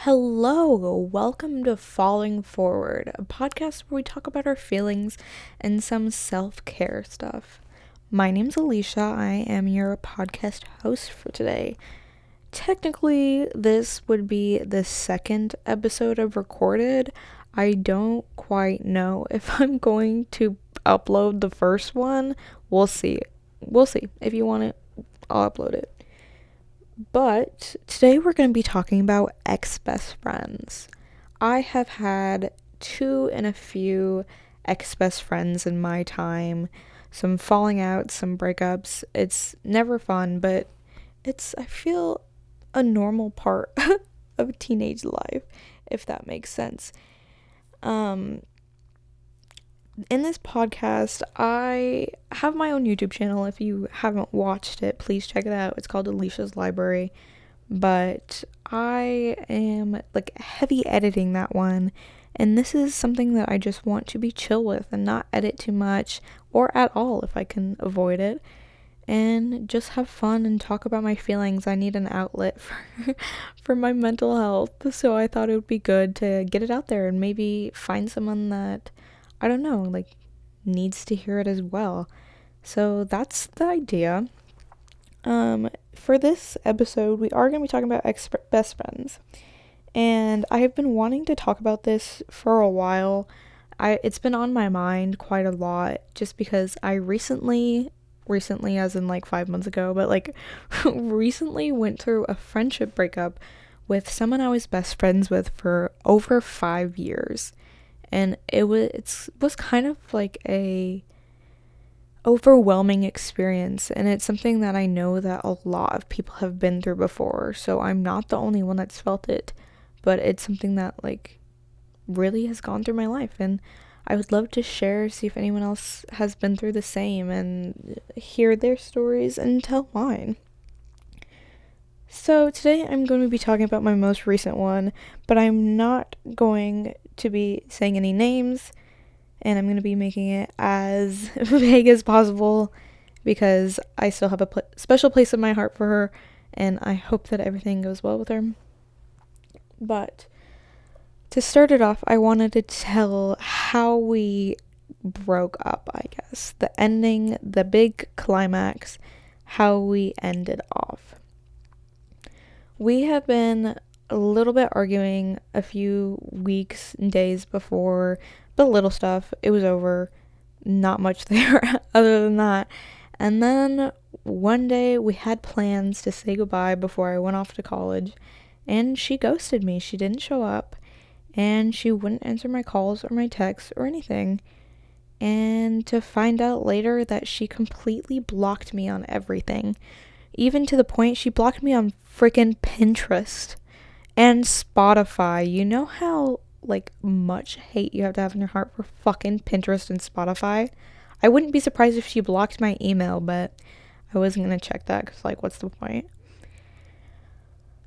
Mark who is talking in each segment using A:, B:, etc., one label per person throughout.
A: Hello, welcome to Falling Forward, a podcast where we talk about our feelings and some self care stuff. My name's Alicia. I am your podcast host for today. Technically, this would be the second episode I've recorded. I don't quite know if I'm going to upload the first one. We'll see. We'll see. If you want it, I'll upload it. But today we're going to be talking about ex-best friends. I have had two and a few ex-best friends in my time. Some falling out, some breakups. It's never fun, but it's, I feel, a normal part of teenage life, if that makes sense. In this podcast, I have my own YouTube channel. If you haven't watched it, please check it out. It's called Alicia's Library. But I am heavy editing that one. And this is something that I just want to be chill with and not edit too much or at all if I can avoid it. And just have fun and talk about my feelings. I need an outlet for my mental health. So I thought it would be good to get it out there and maybe find someone that I don't know, needs to hear it as well. So that's the idea. For this episode, we are going to be talking about ex-best friends. And I have been wanting to talk about this for a while. It's been on my mind quite a lot just because I recently as in 5 months ago, but recently went through a friendship breakup with someone I was best friends with for over 5 years. And it was kind of like a overwhelming experience, and it's something that I know that a lot of people have been through before, so I'm not the only one that's felt it, but it's something that really has gone through my life, and I would love to see if anyone else has been through the same and hear their stories and tell mine. So today I'm going to be talking about my most recent one, but I'm not going to be saying any names, and I'm going to be making it as vague as possible because I still have a special place in my heart for her, and I hope that everything goes well with her. But to start it off, I wanted to tell how we broke up, I guess. The ending, the big climax, how we ended off. We have been a little bit arguing a few weeks and days before, but little stuff. It was over. Not much there other than that. And then one day we had plans to say goodbye before I went off to college, and she ghosted me. She didn't show up, and she wouldn't answer my calls or my texts or anything. And to find out later that she completely blocked me on everything. Even to the point she blocked me on freaking Pinterest and Spotify. You know how much hate you have to have in your heart for fucking Pinterest and Spotify? I wouldn't be surprised if she blocked my email, but I wasn't gonna check that because what's the point?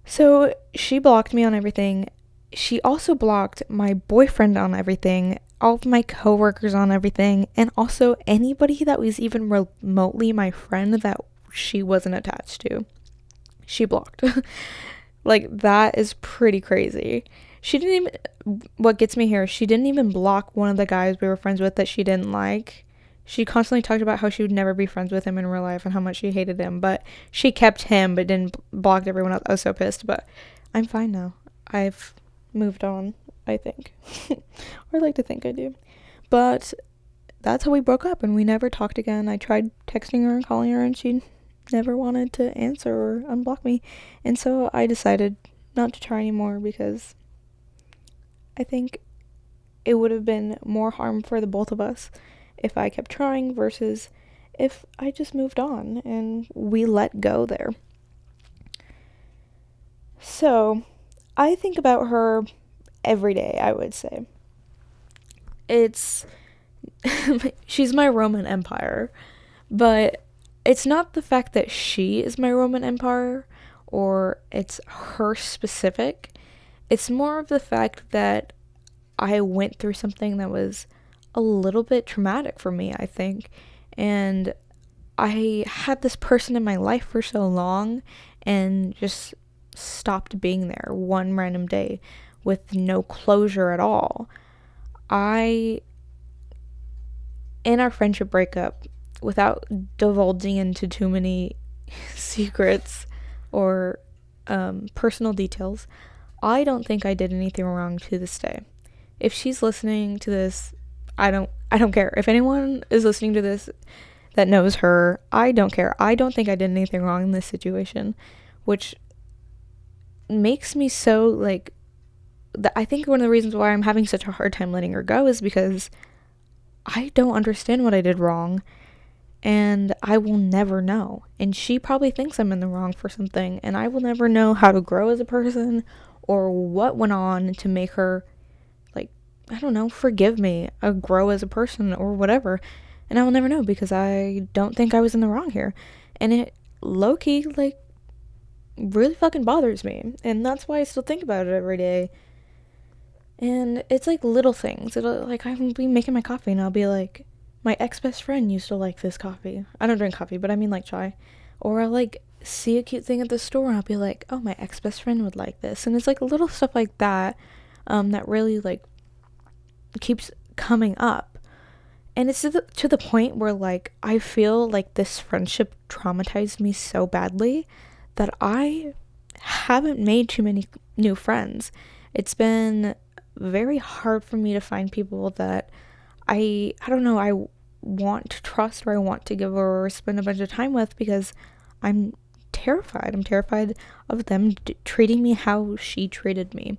A: So she blocked me on everything. She also blocked my boyfriend on everything, all of my coworkers on everything, and also anybody that was even remotely my friend that she wasn't attached to. She blocked. That is pretty crazy. She didn't even, what gets me here, she didn't even block one of the guys we were friends with that she didn't like. She constantly talked about how she would never be friends with him in real life and how much she hated him, but she kept him but didn't block everyone else. I was so pissed, but I'm fine now. I've moved on, I think. Or I like to think I do. But that's how we broke up, and we never talked again. I tried texting her and calling her, and she never wanted to answer or unblock me, and so I decided not to try anymore because I think it would have been more harm for the both of us if I kept trying versus if I just moved on and we let go there. So I think about her every day, I would say. She's my Roman Empire, but it's not the fact that she is my Roman Empire or it's her specific. It's more of the fact that I went through something that was a little bit traumatic for me, I think. And I had this person in my life for so long, and just stopped being there one random day with no closure at all. In our friendship breakup, without divulging into too many secrets or personal details, I don't think I did anything wrong to this day. If she's listening to this, I don't care. If anyone is listening to this that knows her, I don't care. I don't think I did anything wrong in this situation, which makes me so, like, I think one of the reasons why I'm having such a hard time letting her go is because I don't understand what I did wrong, and I will never know. And she probably thinks I'm in the wrong for something, and I will never know how to grow as a person or what went on to make her, like, I don't know, forgive me or grow as a person or whatever. And I will never know because I don't think I was in the wrong here. And it low-key, like, really fucking bothers me. And that's why I still think about it every day. And it's like little things. It'll, like, I'll be making my coffee and I'll be like, my ex-best friend used to like this coffee. I don't drink coffee, but I mean like chai. Or I'll like see a cute thing at the store and I'll be like, oh, my ex-best friend would like this. And it's like little stuff like that that really like keeps coming up. And it's to the point where, like, I feel like this friendship traumatized me so badly that I haven't made too many new friends. It's been very hard for me to find people that I don't know, I want to trust or I want to give or spend a bunch of time with because I'm terrified. I'm terrified of them treating me how she treated me.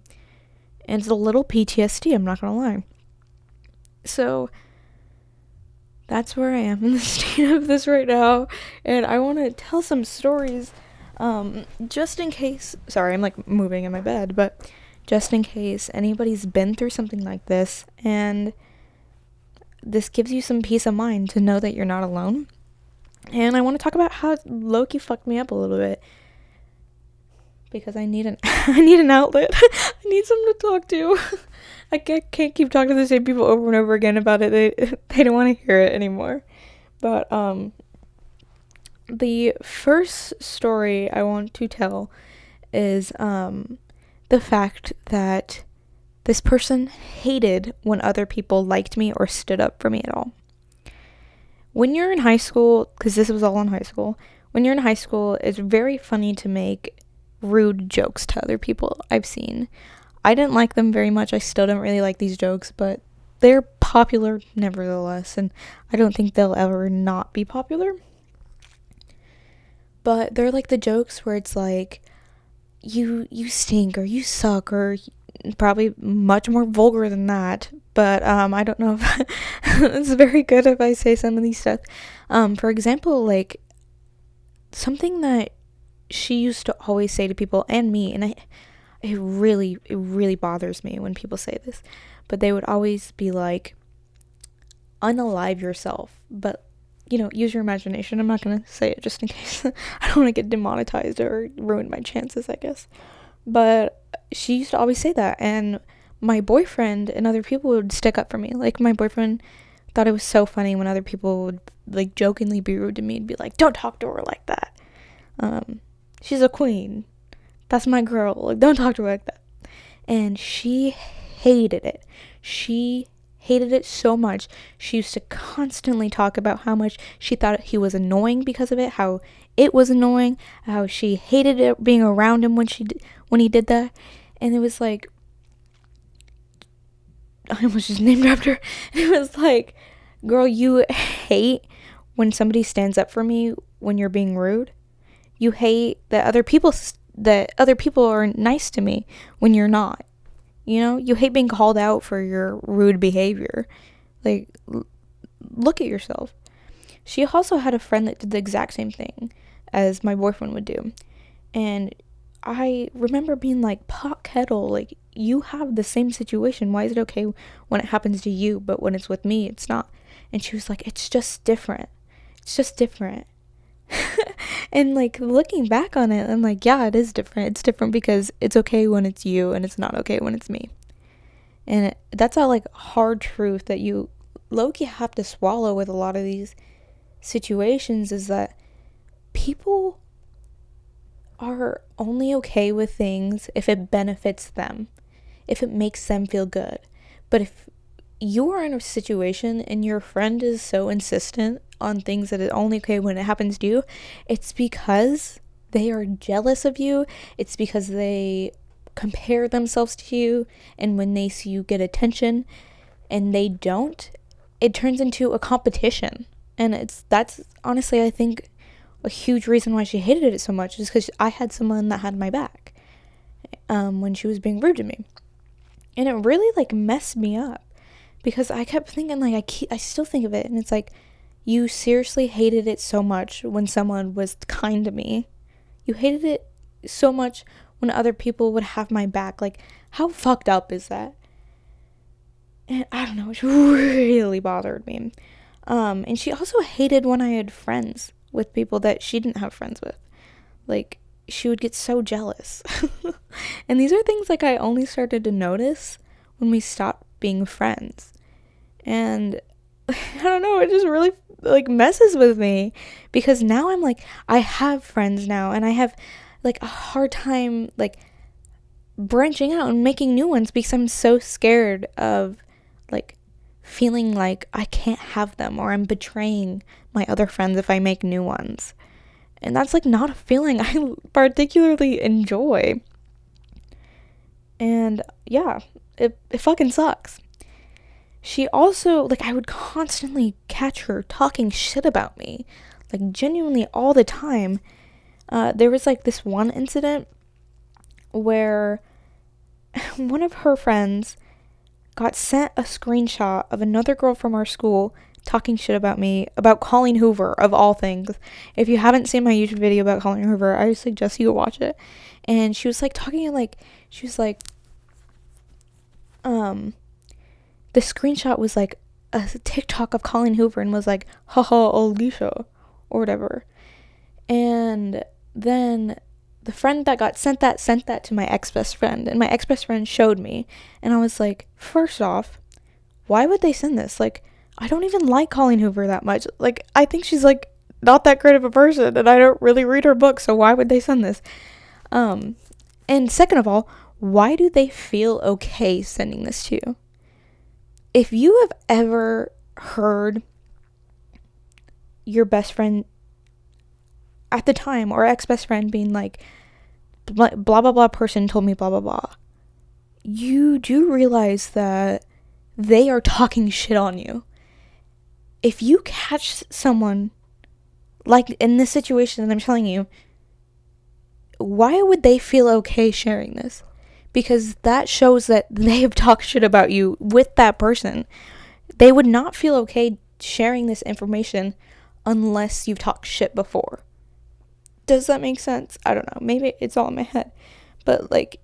A: And it's a little PTSD, I'm not gonna lie. So that's where I am in the state of this right now, and I want to tell some stories, just in case, sorry, I'm like moving in my bed, but just in case anybody's been through something like this, and this gives you some peace of mind to know that you're not alone. And I want to talk about how Loki fucked me up a little bit, because I need an outlet. I need someone to talk to. I can't keep talking to the same people over and over again about it. They don't want to hear it anymore. But the first story I want to tell is the fact that this person hated when other people liked me or stood up for me at all. When you're in high school, because this was all in high school, when you're in high school, it's very funny to make rude jokes to other people. I've seen. I didn't like them very much. I still don't really like these jokes, but they're popular nevertheless, and I don't think they'll ever not be popular. But they're like the jokes where it's like, you stink, or you suck, or probably much more vulgar than that. But I don't know if it's very good if I say some of these stuff. For example, like, something that she used to always say to people and me, and it really bothers me when people say this, but they would always be like, unalive yourself. But, you know, use your imagination. I'm not gonna say it just in case I don't want to get demonetized or ruin my chances, I guess. But she used to always say that, and my boyfriend and other people would stick up for me. Like, my boyfriend thought it was so funny when other people would, like, jokingly be rude to me and be like, don't talk to her like that. She's a queen. That's my girl. Like, don't talk to her like that. And she hated it. She hated it so much. She used to constantly talk about how much she thought he was annoying because of it, how it was annoying, how she hated it being around him when he did that. And it was like, I almost just name dropped her. It was like, girl, you hate when somebody stands up for me when you're being rude. You hate that other people are nice to me when you're not. You know, you hate being called out for your rude behavior. Like, look at yourself. She also had a friend that did the exact same thing as my boyfriend would do. And I remember being like, pot kettle, like, you have the same situation. Why is it okay when it happens to you, but when it's with me, it's not? And she was like, it's just different. It's just different. And, like, looking back on it, I'm like, yeah, it is different. It's different because it's okay when it's you and it's not okay when it's me. And that's a, like, hard truth that you low-key have to swallow with a lot of these situations, is that people are only okay with things if it benefits them, if it makes them feel good. But if you are in a situation and your friend is so insistent on things that is only okay when it happens to you, it's because they are jealous of you. It's because they compare themselves to you, and when they see you get attention and they don't, it turns into a competition. And that's honestly, I think, a huge reason why she hated it so much, is because I had someone that had my back when she was being rude to me. And it really like messed me up, because I kept thinking, like, I still think of it, and it's like, you seriously hated it so much when someone was kind to me. You hated it so much when other people would have my back. Like, how fucked up is that? And I don't know, it really bothered me. And she also hated when I had friends with people that she didn't have friends with. Like, she would get so jealous. And these are things like I only started to notice when we stopped being friends. And I don't know, it just really like messes with me, because now I'm like, I have friends now, and I have like a hard time like branching out and making new ones, because I'm so scared of like feeling like I can't have them, or I'm betraying my other friends if I make new ones. And that's like not a feeling I particularly enjoy. And yeah, it fucking sucks. She also, like, I would constantly catch her talking shit about me, like, genuinely all the time. There was, like, this one incident where one of her friends got sent a screenshot of another girl from our school talking shit about me, about Colleen Hoover, of all things. If you haven't seen my YouTube video about Colleen Hoover, I suggest you go watch it. And she was, like, talking, like, she was, like, the screenshot was like a TikTok of Colleen Hoover, and was like, haha, Alicia, or whatever. And then the friend that got sent that to my ex-best friend, and my ex-best friend showed me, and I was like, first off, why would they send this? Like, I don't even like Colleen Hoover that much. Like, I think she's like not that great of a person, and I don't really read her books, so why would they send this? And second of all, why do they feel okay sending this to you? If you have ever heard your best friend at the time, or ex-best friend, being like, blah, blah, blah person told me blah, blah, blah, you do realize that they are talking shit on you. If you catch someone, like in this situation that I'm telling you, why would they feel okay sharing this? Because that shows that they have talked shit about you with that person. They would not feel okay sharing this information unless you've talked shit before. Does that make sense? I don't know. Maybe it's all in my head. But, like,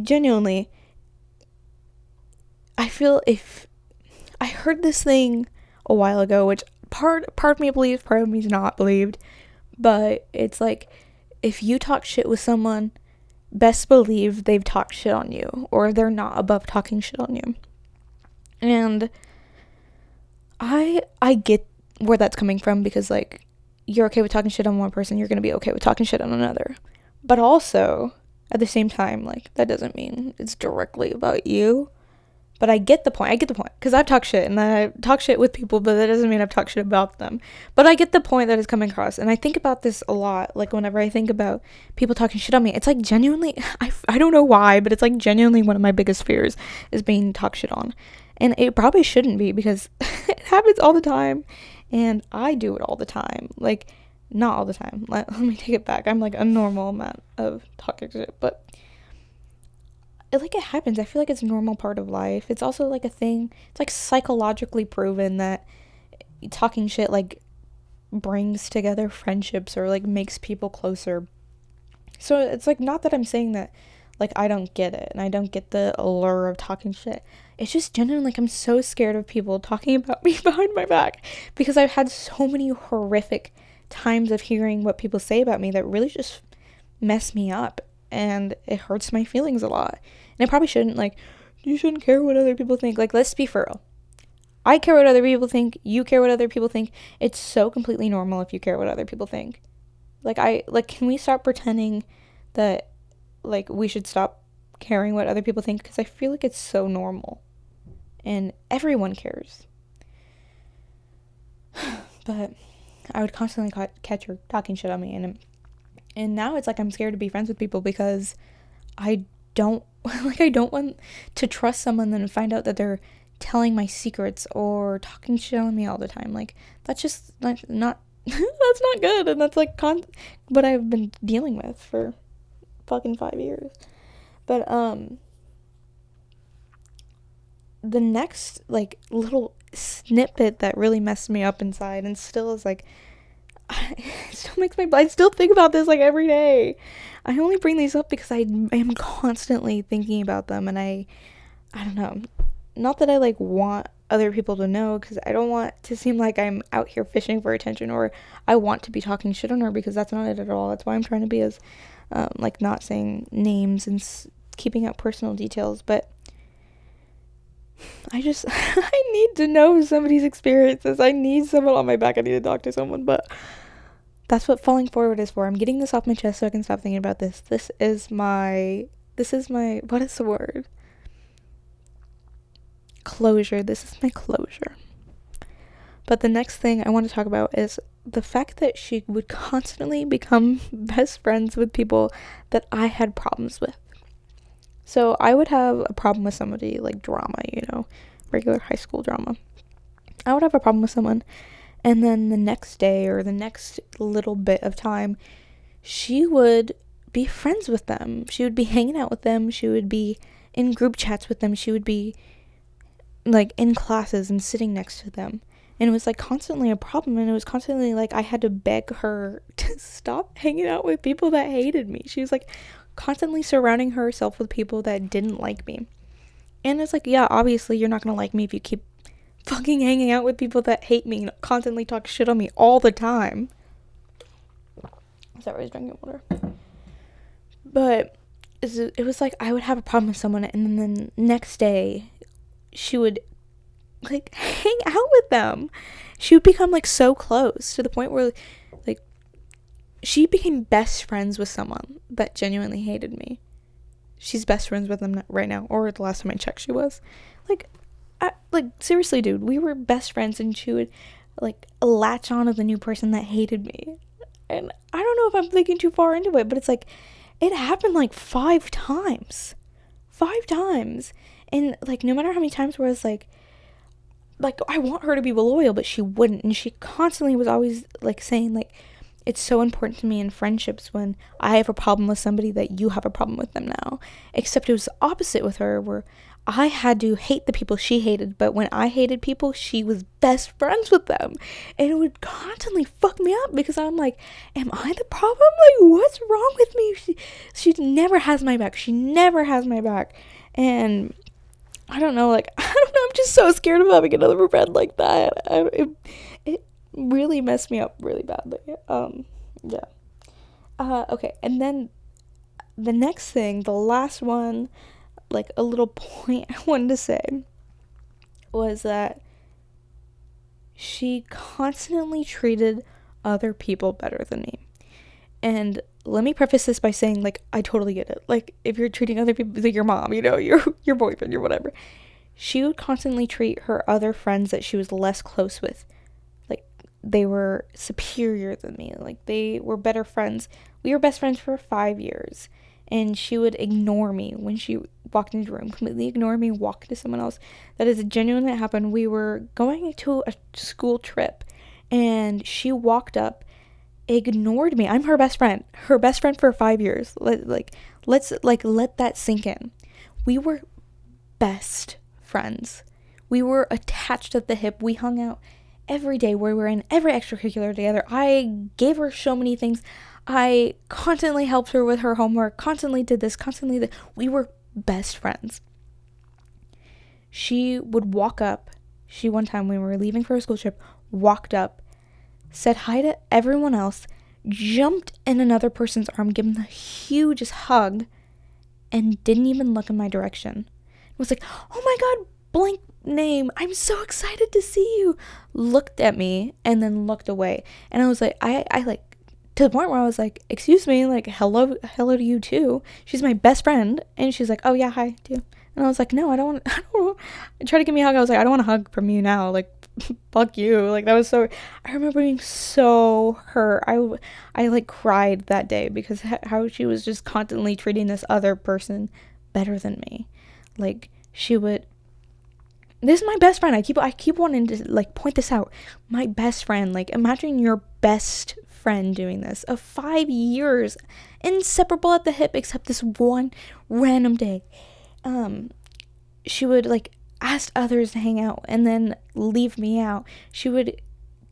A: genuinely, I feel if I heard this thing a while ago, which part of me believes, part of me's not believed, but it's like, if you talk shit with someone, best believe they've talked shit on you, or they're not above talking shit on you. And I get where that's coming from, because like, you're okay with talking shit on one person, you're gonna be okay with talking shit on another. But also, at the same time, like, that doesn't mean it's directly about you. But I get the point, because I've talked shit, and I talk shit with people, but that doesn't mean I've talked shit about them. But I get the point that is coming across, and I think about this a lot, like, whenever I think about people talking shit on me, it's like genuinely, I don't know why, but it's like genuinely one of my biggest fears is being talked shit on. And it probably shouldn't be, because it happens all the time, and I do it all the time. Like, not all the time, let me take it back, I'm like a normal amount of talking shit, but it happens. I feel like it's a normal part of life. It's also like a thing, it's like psychologically proven that talking shit like brings together friendships, or like makes people closer. So it's like, not that I'm saying that like I don't get it, and I don't get the allure of talking shit. It's just genuinely like, I'm so scared of people talking about me behind my back, because I've had so many horrific times of hearing what people say about me that really just mess me up, and it hurts my feelings a lot. And I probably shouldn't, like, you shouldn't care what other people think. Like, let's be for real. I care what other people think. You care what other people think. It's so completely normal if you care what other people think. Can we stop pretending that, like, we should stop caring what other people think? Because I feel like it's so normal. And everyone cares. But I would constantly catch her talking shit on me. And now it's like I'm scared to be friends with people because I don't, I don't want to trust someone and find out that they're telling my secrets or talking shit on me all the time. Like, that's just not that's not good. And that's like what I've been dealing with for fucking 5 years. But the next like little snippet that really messed me up inside and still is like, it still makes I still think about this like every day. I only bring these up because I am constantly thinking about them, and I don't know, not that I like want other people to know, because I don't want to seem like I'm out here fishing for attention, or I want to be talking shit on her, because that's not it at all. That's why I'm trying to be as like not saying names and keeping out personal details. But I just I need to know somebody's experiences. I need someone on my back. I need to talk to someone. But that's what falling forward is for. I'm getting this off my chest so I can stop thinking about this. This is my what is the word? Closure. This is my closure. But the next thing I want to talk about is the fact that she would constantly become best friends with people that I had problems with. So I would have a problem with somebody, like drama, regular high school drama. I would have a problem with someone, and then the next day or the next little bit of time, she would be friends with them. She would be hanging out with them. She would be in group chats with them. She would be like in classes and sitting next to them. And it was like constantly a problem, and it was constantly like I had to beg her to stop hanging out with people that hated me. She was like constantly surrounding herself with people that didn't like me. And it's like, yeah, obviously you're not gonna like me if you keep fucking hanging out with people that hate me and constantly talk shit on me all the time. Sorry, I was drinking water. But it was like I would have a problem with someone, and then the next day she would like hang out with them. She would become like so close to the point where like she became best friends with someone that genuinely hated me. She's best friends with them right now, or the last time I checked she was. Like seriously, dude, we were best friends, and she would like latch on to the new person that hated me. And I don't know if I'm thinking too far into it, but it's like it happened like 5 times. 5 times. And like no matter how many times where I was like I want her to be loyal, but she wouldn't. And she constantly was always like saying like, it's so important to me in friendships when I have a problem with somebody that you have a problem with them now. Except it was the opposite with her, where I had to hate the people she hated, but when I hated people, she was best friends with them. And it would constantly fuck me up, because I'm like, am I the problem? Like, what's wrong with me? She never has my back. She never has my back. And I don't know, I'm just so scared of having another friend like that. It really messed me up really badly. Yeah. Okay, and then the next thing, the last one, like a little point I wanted to say was that she constantly treated other people better than me. And let me preface this by saying, like, I totally get it. Like, if you're treating other people like your mom, your boyfriend, your whatever, she would constantly treat her other friends that she was less close with like they were superior than me, like they were better friends. We were best friends for 5 years, and she would ignore me when she walked into the room, completely ignore me, walk to someone else. That is genuinely happened. We were going to a school trip, and she walked up, ignored me. I'm her best friend for 5 years. Let's let that sink in. We were best friends. We were attached at the hip. We hung out every day. We were in every extracurricular together. I gave her so many things. I constantly helped her with her homework, constantly did this, constantly that. We were best friends. She would walk up. She, one time when we were leaving for a school trip, walked up, said hi to everyone else, jumped in another person's arm, gave them the hugest hug, and didn't even look in my direction. It was like, oh my god, blank name, I'm so excited to see you. Looked at me and then looked away. And I was like, I like to the point where I was like, excuse me, like, hello to you too. She's my best friend. And she's like, oh yeah, hi too. And I was like, no, I don't want, I tried to give me a hug. I was like, I don't want a hug from you now. Like, fuck you. Like, that was so, I remember being so hurt. I like cried that day because how she was just constantly treating this other person better than me. Like, she would, this is my best friend. I keep wanting to like point this out. My best friend. Like, imagine your best friend doing this. Of 5 years, inseparable at the hip, except this one random day. She would like ask others to hang out and then leave me out. She would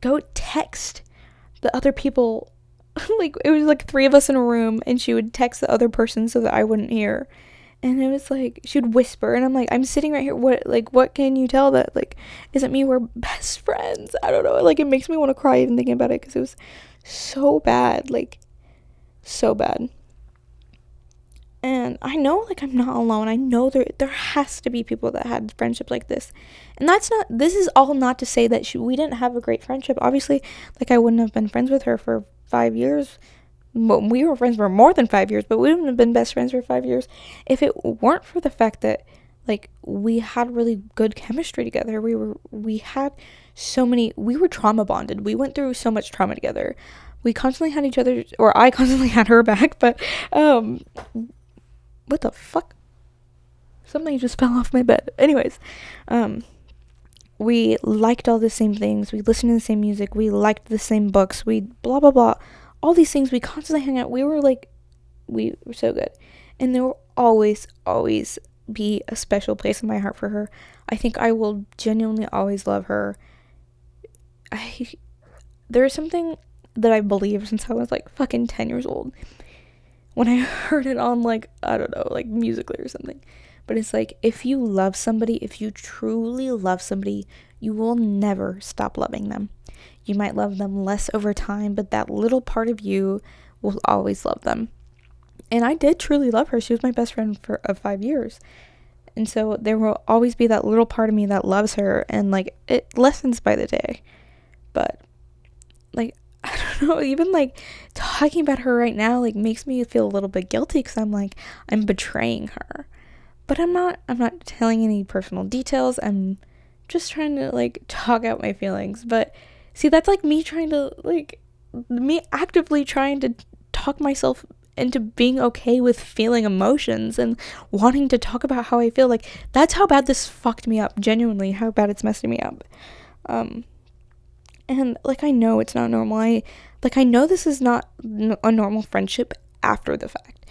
A: go text the other people. Like, it was like 3 of us in a room, and she would text the other person so that I wouldn't hear. And it was like, she'd whisper, and I'm like, I'm sitting right here. What can you tell that, like, isn't me? We're best friends. I don't know. Like, it makes me want to cry even thinking about it because it was so bad. Like, so bad. And I know, like, I'm not alone. I know there has to be people that had friendships like this. And this is all not to say that we didn't have a great friendship. Obviously, like, I wouldn't have been friends with her for 5 years. We were friends for more than 5 years, but we wouldn't have been best friends for 5 years if it weren't for the fact that, like, we had really good chemistry together. We were trauma bonded. We went through so much trauma together. We constantly had each other, or I constantly had her back, but, what the fuck? Something just fell off my bed. Anyways, we liked all the same things. We listened to the same music. We liked the same books. We blah, blah, blah. All these things. We constantly hang out. We were so good. And there will always, always be a special place in my heart for her. I think I will genuinely always love her. There's something that I believe since I was like fucking 10 years old. When I heard it on, like, I don't know, like Musical.ly or something. But it's like, if you love somebody, if you truly love somebody, you will never stop loving them. You might love them less over time, but that little part of you will always love them. And I did truly love her. She was my best friend of 5 years. And so there will always be that little part of me that loves her, and like, it lessens by the day. But like, I don't know, even like talking about her right now like makes me feel a little bit guilty because I'm like, I'm betraying her. But I'm not telling any personal details. I'm just trying to like talk out my feelings. But see, that's like me actively trying to talk myself into being okay with feeling emotions and wanting to talk about how I feel. Like, that's how bad this fucked me up. Genuinely, how bad it's messing me up. And like, I know it's not normal. I know this is not a normal friendship after the fact.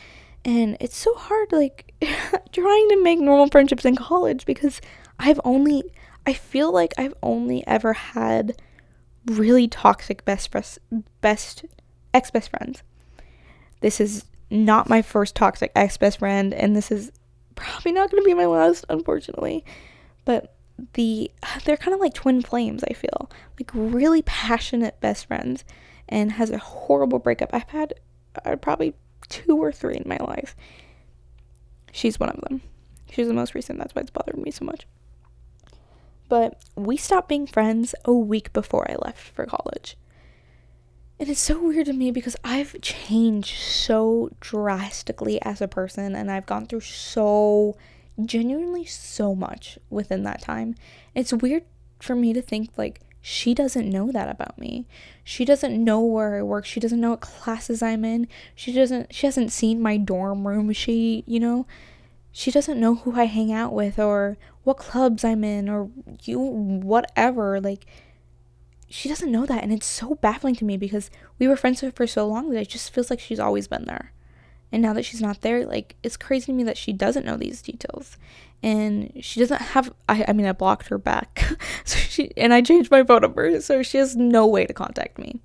A: And it's so hard, like, trying to make normal friendships in college because I feel like I've only ever had really toxic ex-best friends. This is not my first toxic ex-best friend, and this is probably not going to be my last, unfortunately. But they're kind of like twin flames, I feel. Like, really passionate best friends, and has a horrible breakup. I've had probably 2 or 3 in my life. She's one of them. She's the most recent. That's why it's bothering me so much. But we stopped being friends a week before I left for college. And it's so weird to me because I've changed so drastically as a person, and I've gone through genuinely so much within that time. It's weird for me to think like she doesn't know that about me. She doesn't know where I work. She doesn't know what classes I'm in. She hasn't seen my dorm room. She doesn't know who I hang out with or what clubs I'm in or whatever. Like, she doesn't know that, and it's so baffling to me because we were friends for so long that it just feels like she's always been there. And now that she's not there, like, it's crazy to me that she doesn't know these details. And she doesn't have, I blocked her back. And I changed my phone number, so she has no way to contact me.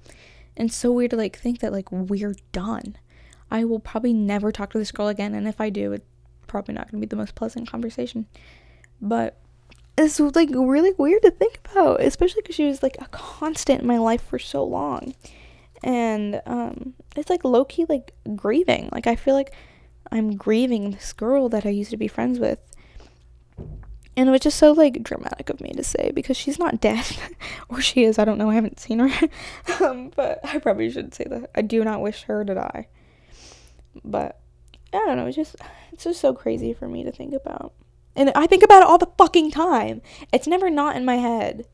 A: And it's so weird to, like, think that, like, we're done. I will probably never talk to this girl again, and if I do, it's probably not going to be the most pleasant conversation. But it's, like, really weird to think about, especially because she was, like, a constant in my life for so long. And it's like low-key like grieving. Like, I feel like I'm grieving this girl that I used to be friends with. And it was just so, like, dramatic of me to say, because she's not dead. Or she is, I don't know, I haven't seen her. But I probably shouldn't say that. I do not wish her to die. But, I don't know, it's just so crazy for me to think about. And I think about it all the fucking time. It's never not in my head.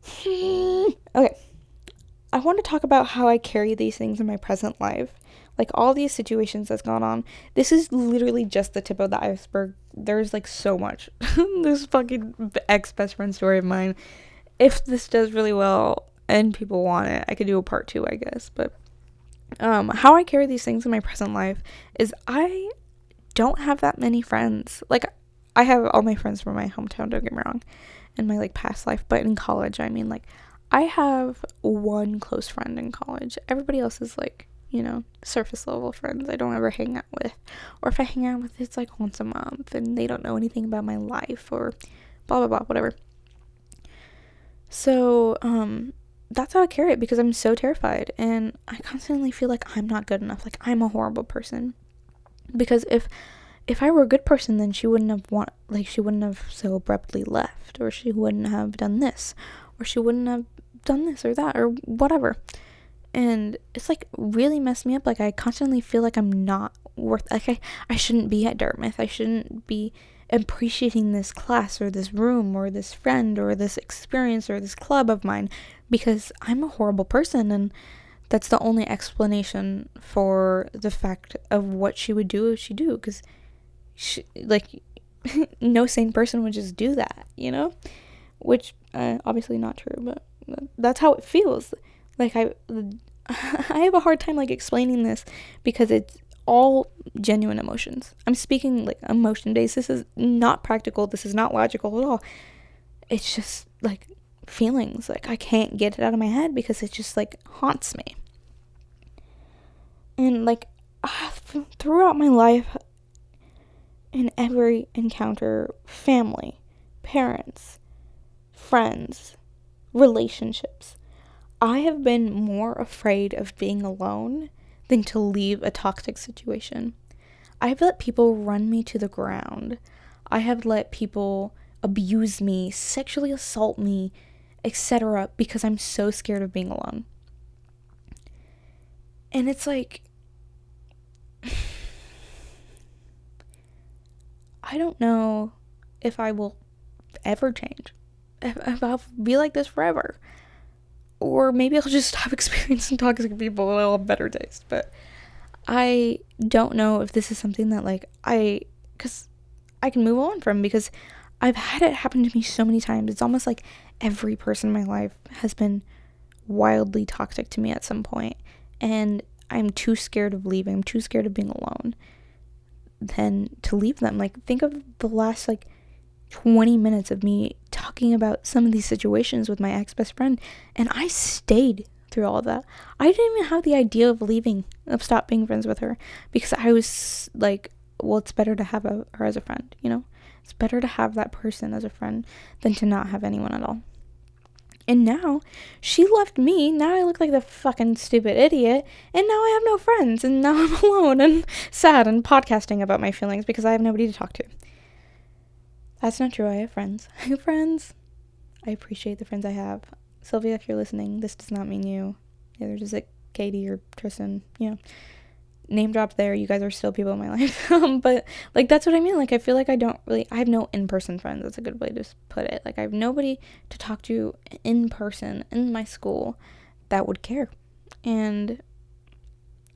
A: Okay. I want to talk about how I carry these things in my present life. Like, all these situations that's gone on. This is literally just the tip of the iceberg. There's, like, so much. This fucking ex-best friend story of mine. If this does really well and people want it, I could do a part 2, I guess. But how I carry these things in my present life is I don't have that many friends. Like, I have all my friends from my hometown, don't get me wrong, in my, like, past life. But in college, I mean, like, I have one close friend in college. Everybody else is, like, you know, surface level friends I don't ever hang out with. Or if I hang out with, it's like once a month and they don't know anything about my life or blah, blah, blah, whatever. So, that's how I carry it, because I'm so terrified and I constantly feel like I'm not good enough. Like, I'm a horrible person. Because if I were a good person, then she wouldn't have so abruptly left, or she wouldn't have done this, or she wouldn't have done this or that or whatever. And it's, like, really messed me up. Like, I constantly feel like I'm not worth, like, I shouldn't be at Dartmouth. I shouldn't be appreciating this class or this room or this friend or this experience or this club of mine, because I'm a horrible person. And that's the only explanation for the fact of what she would do if she do, because like, no sane person would just do that, you know? Which, obviously not true, but that's how it feels. Like, I have a hard time, like, explaining this, because it's all genuine emotions. I'm speaking, like, emotion-based. This is not practical. This is not logical at all. It's just, like, feelings. Like, I can't get it out of my head because it just, like, haunts me. And, like, throughout my life, in every encounter, family, parents, friends, relationships, I have been more afraid of being alone than to leave a toxic situation. I have let people run me to the ground. I have let people abuse me, sexually assault me, etc., because I'm so scared of being alone. And it's like, I don't know if I will ever change. If I'll be like this forever. Or maybe I'll just stop experiencing toxic people and I'll have better taste. But I don't know if this is something that, like, because I can move on from, because I've had it happen to me so many times. It's almost like every person in my life has been wildly toxic to me at some point. And I'm too scared of leaving. I'm too scared of being alone than to leave them. Like, think of the last, like, 20 minutes of me talking about some of these situations with my ex-best friend, and I stayed through all of that. I didn't even have the idea of leaving, of stop being friends with her, because I was like, well, it's better to have her as a friend, you know? It's better to have that person as a friend than to not have anyone at all. And now, she left me, now I look like the fucking stupid idiot, and now I have no friends, and now I'm alone and sad and podcasting about my feelings because I have nobody to talk to. That's not true. I have friends. I have friends. I appreciate the friends I have. Sylvia, if you're listening, this does not mean you. Either just like Katie or Tristan, you know. Name drop there. You guys are still people in my life. But, like, that's what I mean. Like, I feel like I have no in-person friends. That's a good way to put it. Like, I have nobody to talk to in person in my school that would care. And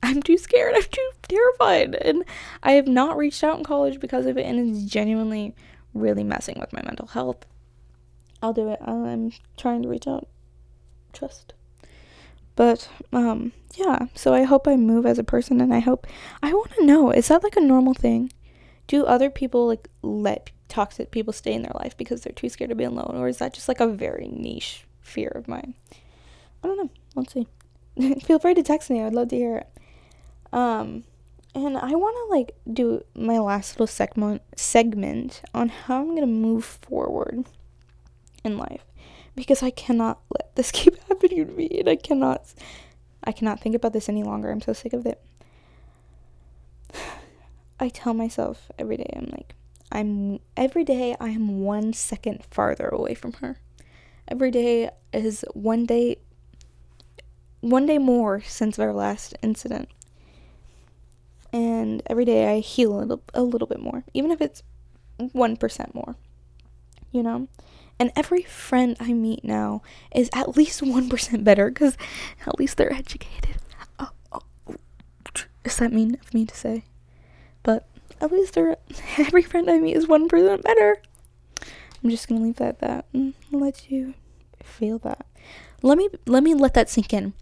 A: I'm too scared. I'm too terrified. And I have not reached out in college because of it. And it's genuinely really messing with my mental health. I'll do it. I'm trying to reach out. Trust. But, yeah. So I hope I move as a person, and I want to know, is that, like, a normal thing? Do other people, like, let toxic people stay in their life because they're too scared to be alone? Or is that just, like, a very niche fear of mine? I don't know. Let's see. Feel free to text me. I would love to hear it. And I want to, like, do my last little segment on how I'm going to move forward in life, because I cannot let this keep happening to me, and I cannot think about this any longer. I'm so sick of it. I tell myself every day, every day I am 1 second farther away from her. Every day is one day more since our last incident. And every day I heal a little bit more, even if it's 1% more, you know? And every friend I meet now is at least 1% better, because at least they're educated. Oh, is that mean of me to say? But at least every friend I meet is 1% better. I'm just gonna leave that at that and let you feel that. Let me let that sink in.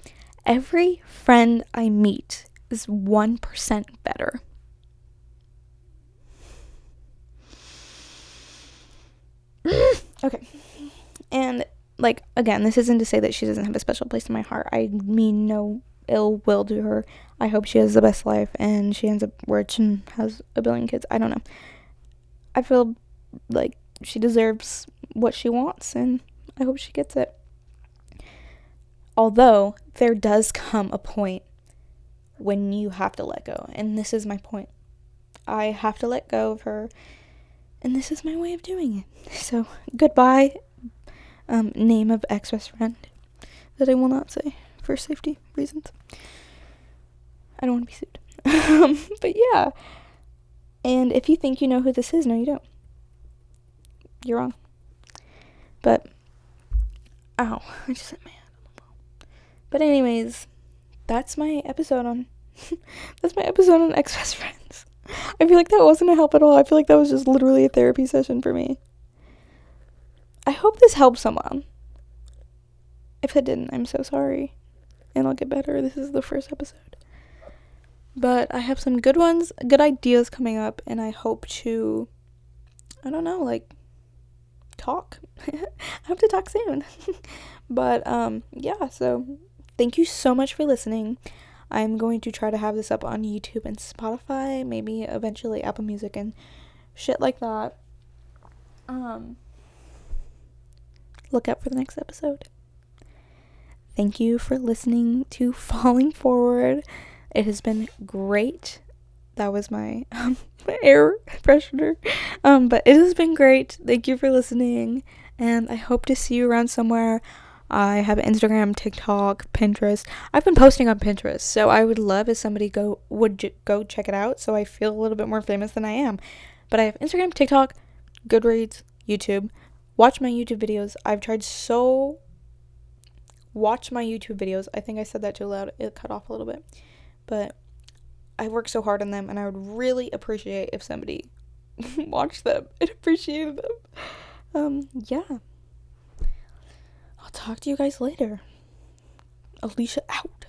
A: Every friend I meet is 1% better. Okay. And, like, again, this isn't to say that she doesn't have a special place in my heart. I mean no ill will to her. I hope she has the best life and she ends up rich and has a billion kids. I don't know. I feel like she deserves what she wants, and I hope she gets it. Although, there does come a point when you have to let go, and this is my point. I have to let go of her, and this is my way of doing it. So, goodbye, name of ex-best friend that I will not say for safety reasons. I don't want to be sued. But yeah. And if you think you know who this is, no, you don't. You're wrong. But, ow, I just hit my head on the wall. But anyways, that's my episode on ex-best friends. I feel like that wasn't a help at all. I feel like that was just literally a therapy session for me. I hope this helps someone. If it didn't, I'm so sorry. And I'll get better. This is the first episode. But I have some good ideas coming up, and I hope to, talk. I hope to talk soon. But, yeah, so thank you so much for listening. I'm going to try to have this up on YouTube and Spotify, maybe eventually Apple Music and shit like that. Look out for the next episode. Thank you for listening to Falling Forward. It has been great. That was my air freshener. But it has been great. Thank you for listening, and I hope to see you around somewhere. I have Instagram, TikTok, Pinterest. I've been posting on Pinterest, so I would love if somebody would go check it out, so I feel a little bit more famous than I am. But I have Instagram, TikTok, Goodreads, YouTube. Watch my YouTube videos. Watch my YouTube videos. I think I said that too loud. It cut off a little bit. But I work so hard on them, and I would really appreciate if somebody watched them and appreciated them. Yeah. I'll talk to you guys later. Alicia out.